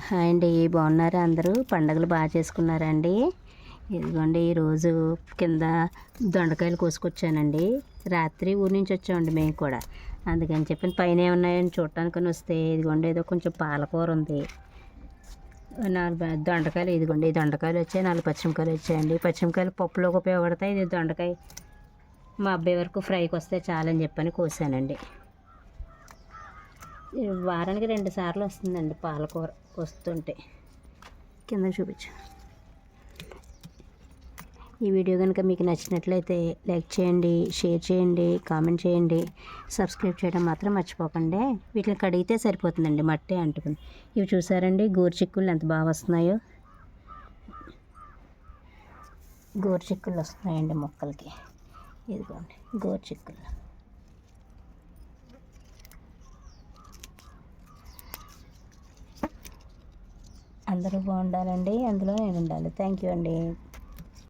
Hi అండి, బాగున్నారా? అందరూ పండగలు బాగా చేసుకున్నారా అండి? ఇదిగోండి ఈరోజు కింద దొండకాయలు కోసుకొచ్చానండి. రాత్రి ఊరి నుంచి వచ్చామండి మేము కూడా. అందుకని చెప్పి పైన ఏమున్నాయని చూడటానికని వస్తే ఇదిగోండి ఏదో కొంచెం పాలకూర ఉంది, 4 దొండకాయలు. ఇదిగోండి ఈ దొండకాయలు వచ్చాయి, 4 పచ్చిమిరకాయలు వచ్చాయండి. పచ్చిమిరకాయలు పప్పులోకి ఉపయోగపడతాయి. ఇది దొండకాయ మా అబ్బాయి వరకు ఫ్రైకి వస్తే చాలని చెప్పని కోసానండి. వారానికి 2 సార్లు వస్తుందండి పాలకూర. వస్తుంటే కింద చూపించు. ఈ వీడియో కనుక మీకు నచ్చినట్లయితే లైక్ చేయండి, షేర్ చేయండి, కామెంట్ చేయండి, సబ్స్క్రైబ్ చేయడం మాత్రం మర్చిపోకండి. వీటిని కడిగితే సరిపోతుందండి, మట్టి అంటుకుని. ఇవి చూసారండి గోరుచిక్కుళ్ళు ఎంత బాగా వస్తున్నాయో. గోరుచిక్కుళ్ళు వస్తున్నాయండి మొక్కలకి. ఇదిగోండి గోరుచిక్కుళ్ళు. అందరూ బాగుండాలండి, అందులో నేను ఉండాలి. థ్యాంక్ యూ అండి.